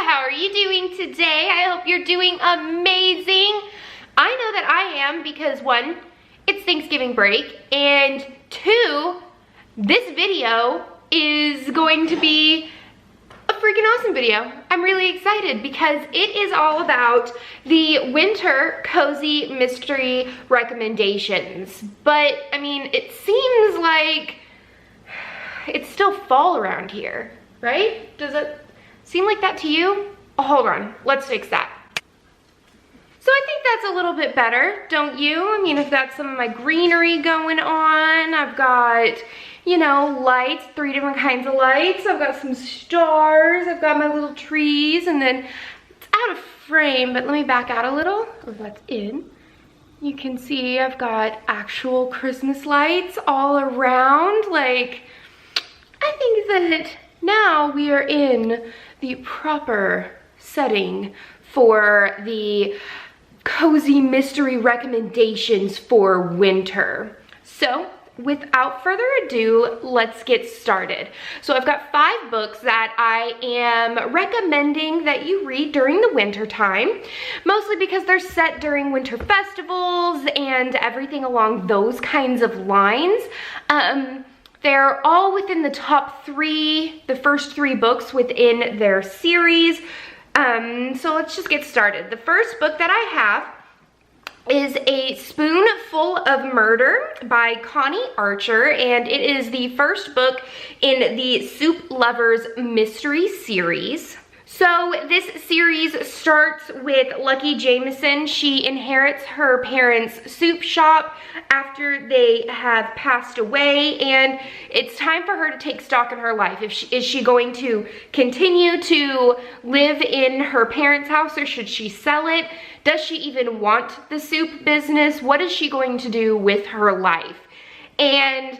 how are you doing today? I hope you're doing amazing. I know that I am because one, it's Thanksgiving break, and two, this video is going to be a freaking awesome video. I'm really excited because it is all about the winter cozy mystery recommendations. But I mean, it seems like it's still fall around here, right? Does it seem like that to you? Oh, hold on, let's fix that. So I think that's a little bit better, don't you? I mean, I've got some of my greenery going on. I've got, you know, lights, 3 different kinds of lights. I've got some stars. I've got my little trees, and then it's out of frame, but let me back out a little. Oh, that's in. You can see I've got actual Christmas lights all around. Like, I think that now we are in the proper setting for the cozy mystery recommendations for winter. So without further ado, let's get started. So I've got 5 books that I am recommending that you read during the winter time, mostly because they're set during winter festivals and everything along those kinds of lines. They're all within the top 3, the first 3 books within their series. So let's just get started. The first book that I have is A Spoonful of Murder by Connie Archer, and it is the first book in the Soup Lovers mystery series. So this series starts with Lucky Jameson. She inherits her parents' soup shop after they have passed away, and it's time for her to take stock in her life. Is she going to continue to live in her parents' house, or should she sell it? Does she even want the soup business? What is she going to do with her life? And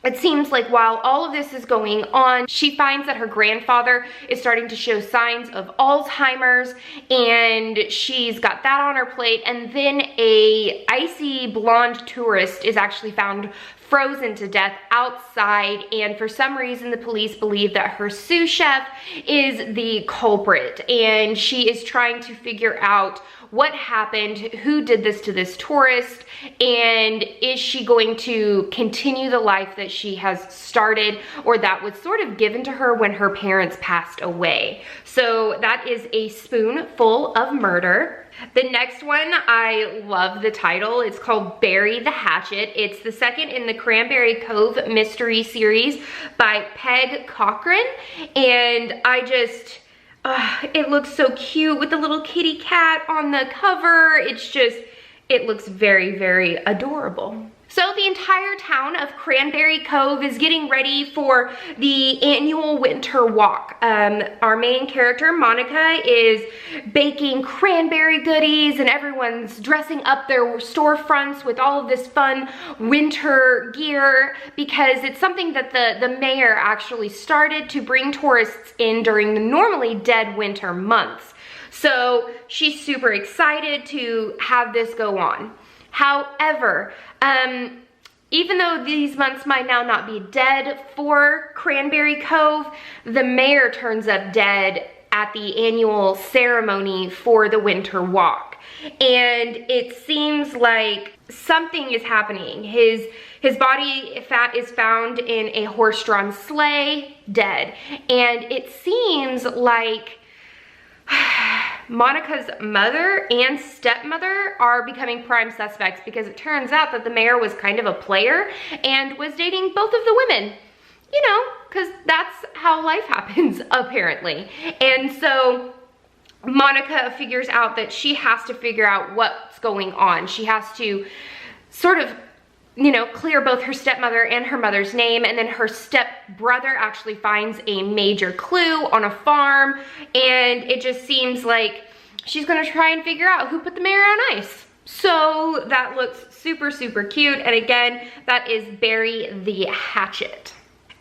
it seems like while all of this is going on, she finds that her grandfather is starting to show signs of Alzheimer's, and she's got that on her plate. And then a icy blonde tourist is actually found frozen to death outside, and for some reason the police believe that her sous chef is the culprit, and she is trying to figure out what happened, who did this to this tourist, and is she going to continue the life that she has started or that was sort of given to her when her parents passed away. So that is A Spoonful of Murder. The next one, I love the title. It's called Bury the Hatchet. It's the second in the Cranberry Cove mystery series by Peg Cochran, and I just, it looks so cute with the little kitty cat on the cover. It's just, it looks very, very adorable. So the entire town of Cranberry Cove is getting ready for the annual winter walk. Our main character, Monica, is baking cranberry goodies, and everyone's dressing up their storefronts with all of this fun winter gear because it's something that the mayor actually started to bring tourists in during the normally dead winter months. So she's super excited to have this go on. However, even though these months might now not be dead for Cranberry Cove, the mayor turns up dead at the annual ceremony for the winter walk. And it seems like something is happening. His body is found in a horse-drawn sleigh, dead. And it seems like Monica's mother and stepmother are becoming prime suspects because it turns out that the mayor was kind of a player and was dating both of the women. You know, because that's how life happens, apparently. And so Monica figures out that she has to figure out what's going on. She has to sort of, you know, clear both her stepmother and her mother's name, and then her stepbrother actually finds a major clue on a farm, and it just seems like she's gonna try and figure out who put the mayor on ice. So that looks super, super cute, and again, that is Bury the Hatchet.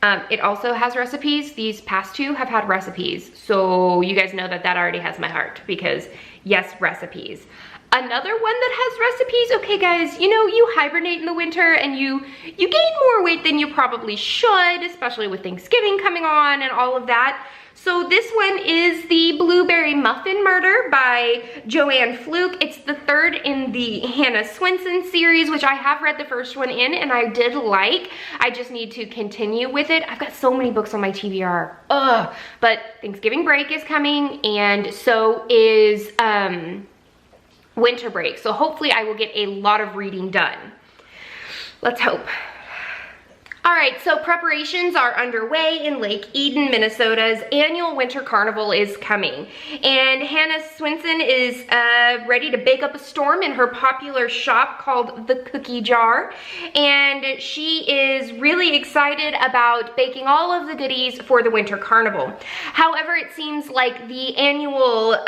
It also has recipes. These past 2 have had recipes, so you guys know that that already has my heart because yes, recipes. another one that has recipes. Okay guys, you know, you hibernate in the winter and you gain more weight than you probably should, especially with Thanksgiving coming on and all of that. So this one is the Blueberry Muffin Murder by Joanne Fluke. It's the third in the Hannah Swenson series, which I have read the first one in and I did like. I just need to continue with it. I've got so many books on my TBR. Ugh. But Thanksgiving break is coming and so is winter break. So hopefully I will get a lot of reading done. Let's hope. All right, so preparations are underway in Lake Eden, Minnesota's annual winter carnival is coming. And Hannah Swenson is ready to bake up a storm in her popular shop called The Cookie Jar. And she is really excited about baking all of the goodies for the winter carnival. However, it seems like the annual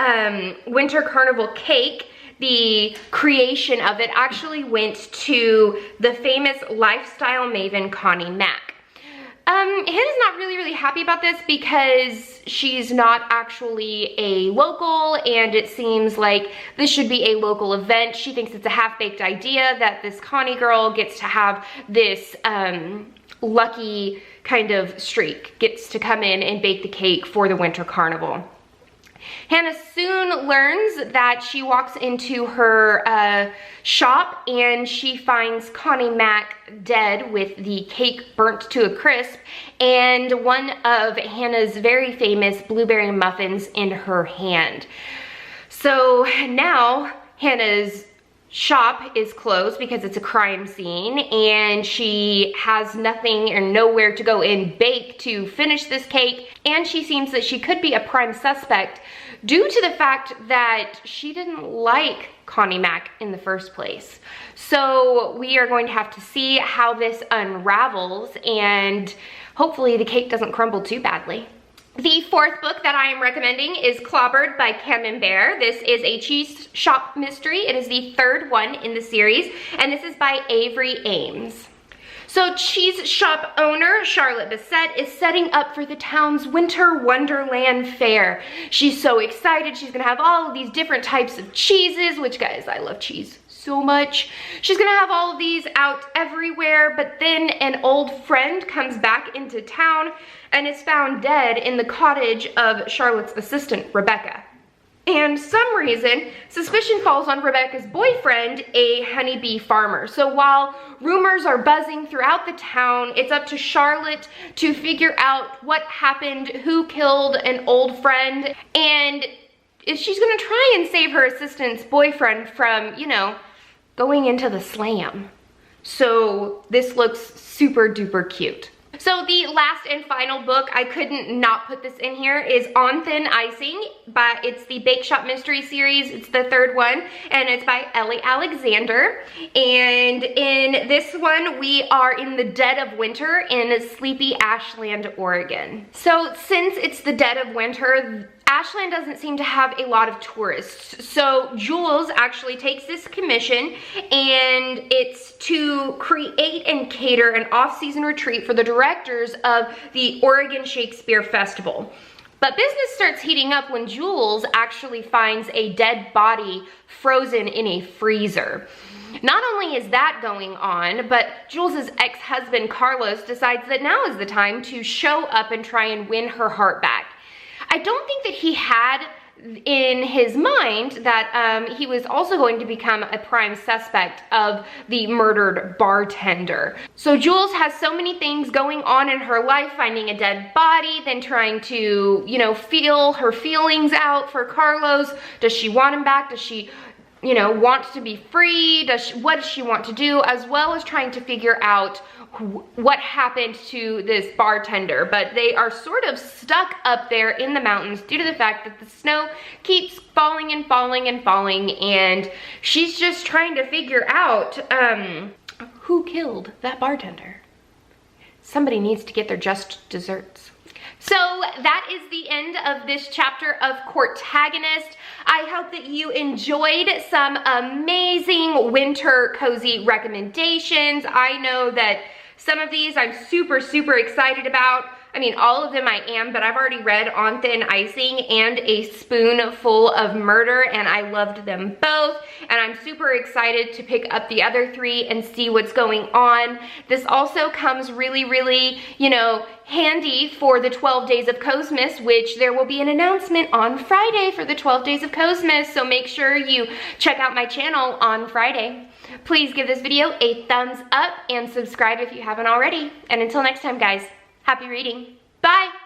winter carnival cake, the creation of it actually went to the famous lifestyle maven Connie Mack. Hannah's not really happy about this because she's not actually a local and it seems like this should be a local event. She thinks it's a half-baked idea that this Connie girl gets to have this lucky kind of streak, gets to come in and bake the cake for the winter carnival. Hannah soon learns that she walks into her shop and she finds Connie Mack dead with the cake burnt to a crisp and one of Hannah's very famous blueberry muffins in her hand. So now Hannah's shop is closed because it's a crime scene and she has nothing or nowhere to go and bake to finish this cake, and she seems that she could be a prime suspect due to the fact that she didn't like Connie Mack in the first place. So we are going to have to see how this unravels and hopefully the cake doesn't crumble too badly. The fourth book that I am recommending is Clobbered by Camembert. This is a cheese shop mystery. It is the third one in the series, and this is by Avery Ames. So cheese shop owner Charlotte Bissett is setting up for the town's Winter Wonderland Fair. She's so excited. She's gonna have all of these different types of cheeses, which guys, I love cheese so much. She's gonna have all of these out everywhere, but then an old friend comes back into town and is found dead in the cottage of Charlotte's assistant, Rebecca. And some reason, suspicion falls on Rebecca's boyfriend, a honeybee farmer. So while rumors are buzzing throughout the town, it's up to Charlotte to figure out what happened, who killed an old friend, and if she's gonna try and save her assistant's boyfriend from, you know, going into the slam. So this looks super duper cute. So the last and final book, I couldn't not put this in here, is On Thin Icing, but it's the Bakeshop mystery series. It's the third one, and it's by Ellie Alexander. And in this one, we are in the dead of winter in sleepy Ashland, Oregon. So since it's the dead of winter, Ashland doesn't seem to have a lot of tourists. So Jules actually takes this commission, and it's to create and cater an off-season retreat for the directors of the Oregon Shakespeare Festival. But business starts heating up when Jules actually finds a dead body frozen in a freezer. Not only is that going on, but Jules's ex-husband Carlos decides that now is the time to show up and try and win her heart back. I don't think that he had in his mind that he was also going to become a prime suspect of the murdered bartender. So Jules has so many things going on in her life, finding a dead body, then trying to, you know, feel her feelings out for Carlos. Does she want him back? Does she, you know, want to be free? What does she want to do? As well as trying to figure out what happened to this bartender. But they are sort of stuck up there in the mountains due to the fact that the snow keeps falling and falling and falling, and she's just trying to figure out who killed that bartender. Somebody needs to get their just desserts. So that is the end of this chapter of Courtagonist. I hope that you enjoyed some amazing winter cozy recommendations. I know that some of these I'm super excited about. I mean, all of them I am, but I've already read On Thin Icing and A Spoonful of Murder, and I loved them both. And I'm super excited to pick up the other 3 and see what's going on. This also comes really, really, you know, handy for the 12 Days of Cosmos, which there will be an announcement on Friday for the 12 Days of Cosmos. So make sure you check out my channel on Friday. Please give this video a thumbs up and subscribe if you haven't already. And until next time, guys, happy reading. Bye.